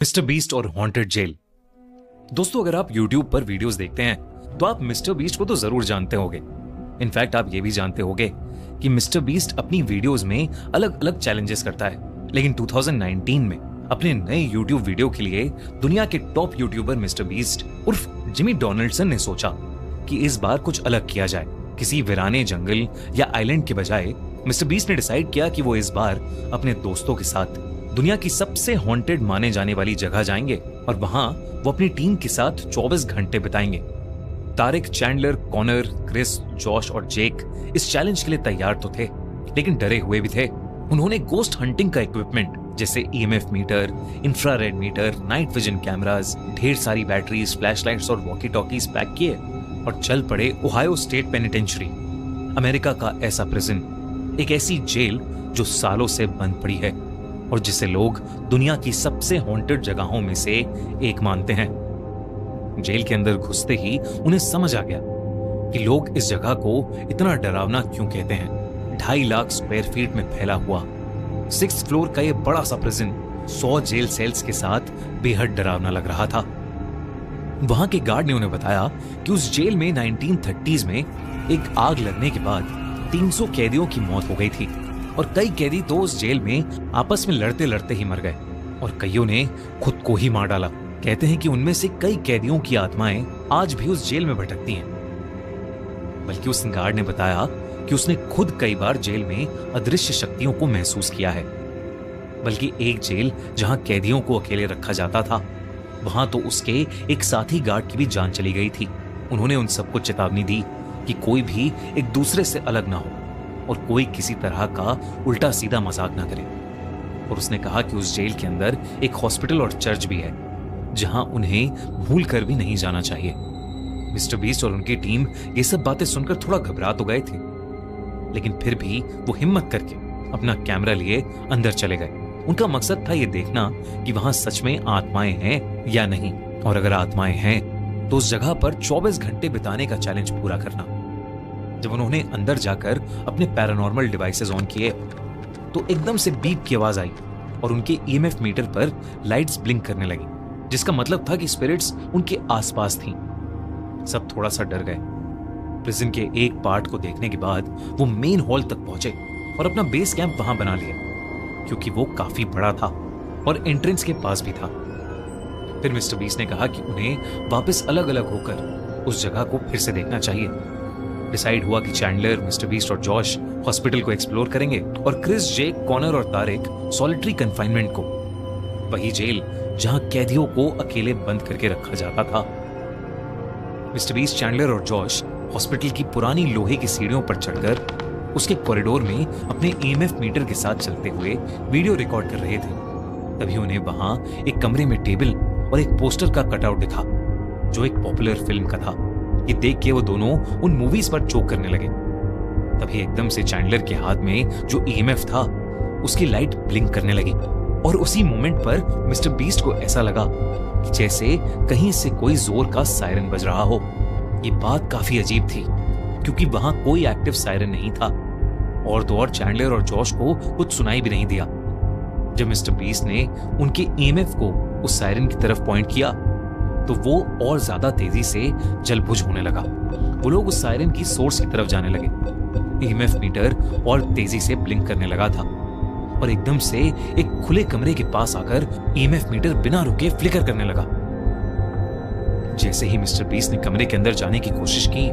Mister beast और haunted jail. दोस्तों, अगर आप YouTube पर वीडियोस देखते हैं तो आप मिस्टर बीस्ट को तो जरूर जानते होंगे। इनफैक्ट आप ये भी जानते होंगे कि मिस्टर बीस्ट अपनी वीडियोस में अलग अलग चैलेंजेस करता है। लेकिन 2019 में अपने नए YouTube वीडियो के लिए दुनिया के टॉप यूट्यूबर मिस्टर बीस्ट उर्फ जिमी डोनाल्डसन ने सोचा कि इस बार कुछ अलग किया जाए। किसी वीराने जंगल या आइलैंड के बजाय मिस्टर बीस्ट ने डिसाइड किया कि वो इस बार अपने दोस्तों के साथ दुनिया की सबसे हॉन्टेड माने जाने वाली जगह जाएंगे और वहां वो अपनी टीम के साथ 24 घंटे बिताएंगे। Tariq, Chandler, Connor, Chris, Josh और जेक इस चैलेंज के लिए तैयार तो थे, लेकिन डरे हुए भी थे। उन्होंने गोस्ट हंटिंग का इक्विपमेंट जैसे EMF meter, infrared meter, night vision cameras, ढेर सारी बैटरीज, फ्लैशलाइट्स और वॉकी टॉकीज पैक किए और चल पड़े ओहायो स्टेट पेनिटेंशियरी, अमेरिका का ऐसा प्रिजन, एक ऐसी जेल जो सालों से बंद पड़ी है और जिसे लोग दुनिया की सबसे हॉन्टेड जगहों में से एक मानते हैं। जेल के अंदर घुसते ही उन्हें समझ आ गया कि लोग इस जगह को इतना डरावना क्यों कहते हैं। 2.5 लाख स्क्वायर फीट में फैला हुआ 6th फ्लोर का यह बड़ा सा प्रिजन 100 जेल सेल्स के साथ बेहद डरावना लग रहा था। वहां के गार्ड ने उन्हें बताया कि उस जेल में 1930s में एक आग लगने के बाद 300 कैदियों की मौत हो गई थी और कई कैदी तो उस जेल में आपस में लड़ते लड़ते ही मर गए और कईयों ने खुद को ही मार डाला। कहते हैं कि उनमें से कई कैदियों की आत्माएं आज भी उस जेल में भटकती हैं। बल्कि उस गार्ड ने बताया कि उसने खुद कई बार जेल में अदृश्य शक्तियों को महसूस किया है। बल्कि एक जेल जहां कैदियों को अकेले रखा जाता था, वहां तो उसके एक साथी गार्ड की भी जान चली गई थी। उन्होंने उन सबको चेतावनी दी कि कोई भी एक दूसरे से अलग ना हो और कोई किसी तरह का उल्टा सीधा मजाक ना करे। और उसने कहा कि उस जेल के अंदर एक हॉस्पिटल और चर्च भी है जहां उन्हें भूल कर भी नहीं जाना चाहिए। मिस्टर बीस्ट और उनकी टीम ये सब बातें सुनकर थोड़ा घबरा तो गए थे, लेकिन फिर भी वो हिम्मत करके अपना कैमरा लिए अंदर चले गए। उनका मकसद था ये देखना कि वहां सच में आत्माएं हैं या नहीं, और अगर आत्माएं हैं तो उस जगह पर 24 घंटे बिताने का चैलेंज पूरा करना। जब उन्होंने अंदर जाकर अपने पैरानॉर्मल डिवाइसेस ऑन किए तो एकदम से बीप की आवाज आई और उनके EMF मीटर पर लाइट्स ब्लिंक करने लगी, जिसका मतलब था कि स्पिरिट्स उनके आसपास थीं। सब थोड़ा सा डर गए। प्रिजन के एक पार्ट को देखने के बाद वो मेन हॉल तक पहुंचे और अपना बेस कैंप वहां बना लिया, क्योंकि वो काफी बड़ा था और एंट्रेंस के पास भी था। फिर मिस्टर बीस्ट ने कहा कि उन्हें वापस अलग अलग होकर उस जगह को फिर से देखना चाहिए। डिसाइड हुआ कि चैंडलर, मिस्टर बीस्ट और जॉश हॉस्पिटल को एक्सप्लोर करेंगे और क्रिस, जेक, कॉनर और तारिक सॉलिटरी कन्फाइनमेंट को, वही जेल जहां कैदियों को अकेले बंद करके रखा जाता था। मिस्टर बीस्ट, चैंडलर और जॉश हॉस्पिटल की पुरानी लोहे की सीढ़ियों पर चढ़कर उसके कॉरिडोर में अपने EMF मीटर के साथ चलते हुए वीडियो रिकॉर्ड कर रहे थे। तभी उन्हें वहां एक कमरे में टेबल और एक पोस्टर का कटआउट दिखा जो एक पॉपुलर फिल्म का था। ये देख के वो दोनों उन मूवीज पर जोक करने लगे। तभी एकदम से चैंडलर के हाथ में जो EMF था उसकी लाइट ब्लिंक करने लगी और उसी मोमेंट पर मिस्टर बीस्ट को ऐसा लगा कि जैसे कहीं से कोई जोर का सायरन बज रहा हो। ये बात काफी अजीब थी क्योंकि वहां कोई एक्टिव सायरन नहीं था और तो और चैंडलर और जॉश को कुछ सुनाई भी नहीं दिया। जब मिस्टर बीस्ट ने उनके EMF को उस सायरन की तरफ पॉइंट किया तो वो और ज्यादा तेजी से जल बुझ होने लगा। वो लोग उस सायरन की सोर्स की तरफ जाने लगे। EMF मीटर और तेजी से ब्लिंक करने लगा था और एकदम से एक खुले कमरे के पास आकर EMF मीटर बिना रुके फ्लिकर करने लगा। जैसे ही मिस्टर बीस्ट ने कमरे के अंदर जाने की कोशिश की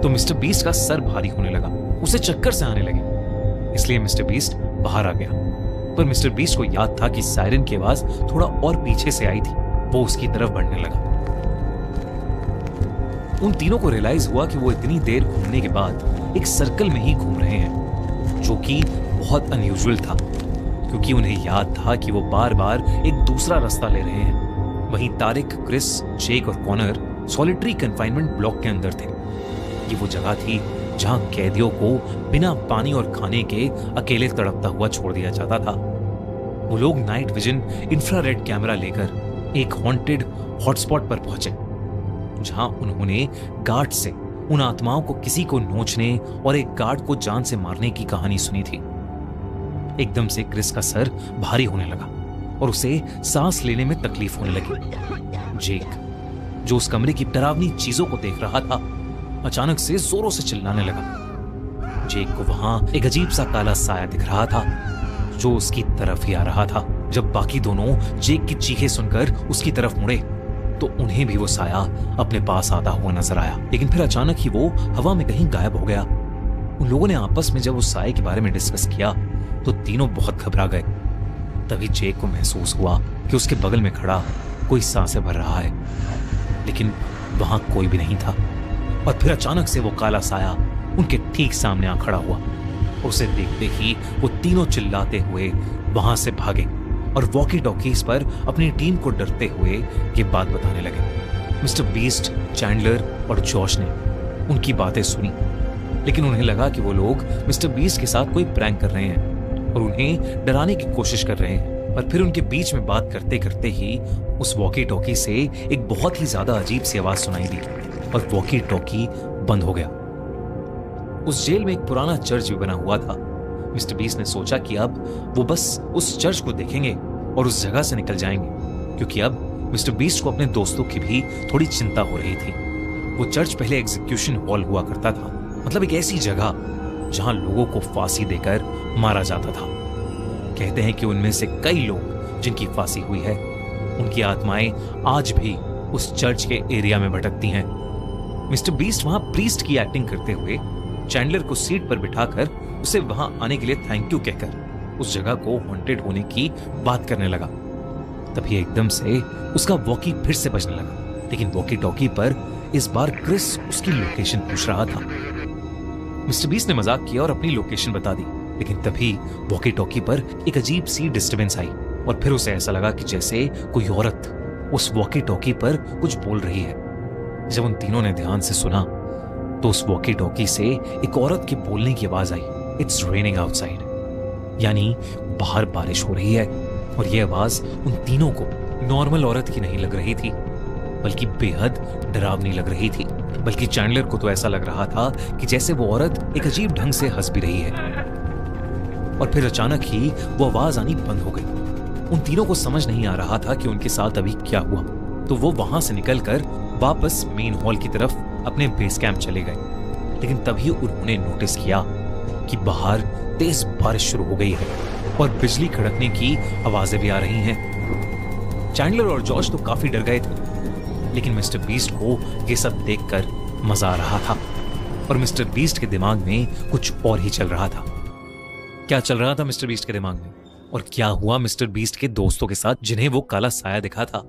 तो मिस्टर बीस्ट का सर भारी होने लगा, उसे चक्कर से आने लगे। इसलिए मिस्टर बीस्ट बाहर आ गया, पर मिस्टर बीस्ट को याद था कि सायरन की आवाज थोड़ा और पीछे से आई थी। वो उसकी तरफ बढ़ने लगा। उन तीनों को रियलाइज हुआ कि वो इतनी देर घूमने के बाद एक सर्कल में ही घूम रहे हैं, जो कि बहुत अनयूजुअल था क्योंकि उन्हें याद था कि वो बार बार एक दूसरा रास्ता ले रहे हैं। वहीं तारिक, क्रिस, जेक और कॉनर सॉलिटरी कन्फाइनमेंट ब्लॉक के अंदर थे। ये वो जगह थी जहां कैदियों को बिना पानी और खाने के अकेले तड़पता हुआ छोड़ दिया जाता था। वो लोग नाइट विजन इंफ्रारेड कैमरा लेकर एक हॉन्टेड हॉटस्पॉट पर पहुंचे, जहां उन्होंने गार्ड से उन आत्माओं को किसी को नोचने और एक गार्ड को जान से मारने की कहानी सुनी थी। एकदम से क्रिस का सर भारी होने लगा और उसे सांस लेने में तकलीफ होने लगी। जेक, जो उस कमरे की डरावनी चीजों को देख रहा था, अचानक से जोरों से चिल्लाने लगा। जेक को वहां एक अजीब सा काला साया दिख रहा था जो उसकी तरफ ही आ रहा था। जब बाकी दोनों जेक की चीखें सुनकर उसकी तरफ मुड़े तो उन्हें भी वो साया अपने पास आता हुआ नजर आया, लेकिन फिर अचानक ही वो हवा में कहीं गायब हो गया। उन लोगों ने आपस में जब उस साये के बारे में डिस्कस किया तो तीनों बहुत घबरा गए। तभी जेक को महसूस हुआ कि उसके बगल में खड़ा कोई सांसें भर रहा है, लेकिन वहां कोई भी नहीं था। और फिर अचानक से वो काला साया उनके ठीक सामने आ खड़ा हुआ। उसे देखते ही वो तीनों चिल्लाते हुए वहां से भागे और वॉकी टॉकीज पर अपनी टीम को डरते हुए ये बात बताने लगे। मिस्टर बीस्ट, चैंडलर और जॉश ने उनकी बातें सुनी, लेकिन उन्हें लगा कि वो लोग मिस्टर बीस्ट के साथ कोई प्रैंक कर रहे हैं और उन्हें डराने की कोशिश कर रहे हैं। और फिर उनके बीच में बात करते करते ही उस वॉकी टॉकी से एक बहुत ही ज्यादा अजीब सी आवाज सुनाई दी और वॉकी टॉकी बंद हो गया। उस जेल में एक पुराना चर्च भी बना हुआ था। मिस्टर बीस्ट ने सोचा कि अब वो बस उस चर्च को देखेंगे और उस जगह से निकल जाएंगे, क्योंकि अब मिस्टर बीस्ट को अपने दोस्तों की भी थोड़ी चिंता हो रही थी। वो चर्च पहले एग्जीक्यूशन हॉल हुआ करता था, मतलब एक ऐसी जगह जहां लोगों को फांसी देकर मारा जाता था। कहते हैं कि उनमें से कई लोग जिनकी फांसी हुई है, उनकी आत्माएं आज भी उस चर्च के एरिया में भटकती हैं। मिस्टर बीस्ट वहां प्रीस्ट की एक्टिंग करते हुए चैंडलर को सीट पर बिठाकर उसे वहां आने के लिए थैंक यू कहकर उस जगह को हॉन्टेड होने की बात करने लगा। तभी एकदम से उसका वॉकी फिर से बजने लगा, लेकिन वॉकी टॉकी पर इस बार क्रिस उसकी लोकेशन पूछ रहा था। मिस्टर बीस्ट ने मजाक किया और अपनी लोकेशन बता दी, लेकिन तभी वॉकी टॉकी पर एक अजीब सी डिस्टर्बेंस आई और फिर उसे ऐसा लगा कि जैसे कोई औरत उस वॉकी टॉकी पर कुछ बोल रही है। जब उन तीनों ने ध्यान से सुना तो उस वॉकी टॉकी से एक औरत के बोलने की आवाज आई, इट्स रेनिंग आउटसाइड, यानी बाहर बारिश हो रही है। और यह आवाज उन तीनों को नॉर्मल औरत की नहीं लग रही थी, बल्कि बेहद डरावनी लग रही थी। बल्कि चैंडलर को तो ऐसा लग रहा था कि जैसे वो औरत एक अजीब ढंग से हंस भी रही है। और फिर अचानक ही वो आवाज आनी बंद हो गई। उन तीनों को समझ नहीं आ रहा था कि उनके साथ अभी क्या हुआ, तो वो वहां से निकलकर वापस मेन हॉल की तरफ अपने बेस कैंप चले गए। लेकिन तभी उन्होंने नोटिस किया कि बाहर तेज बारिश शुरू हो गई है और बिजली कड़कने की आवाजें भी आ रही हैं। चैंडलर और जॉश तो काफी डर गए थे, लेकिन मिस्टर बीस्ट को ये सब देखकर मजा आ रहा था और मिस्टर बीस्ट के दिमाग में कुछ और ही चल रहा था। क्या चल रहा था मिस्टर बीस्ट के दिमाग में और क्या हुआ मिस्टर बीस्ट के दोस्तों के साथ जिन्हें वो काला साया दिखा था,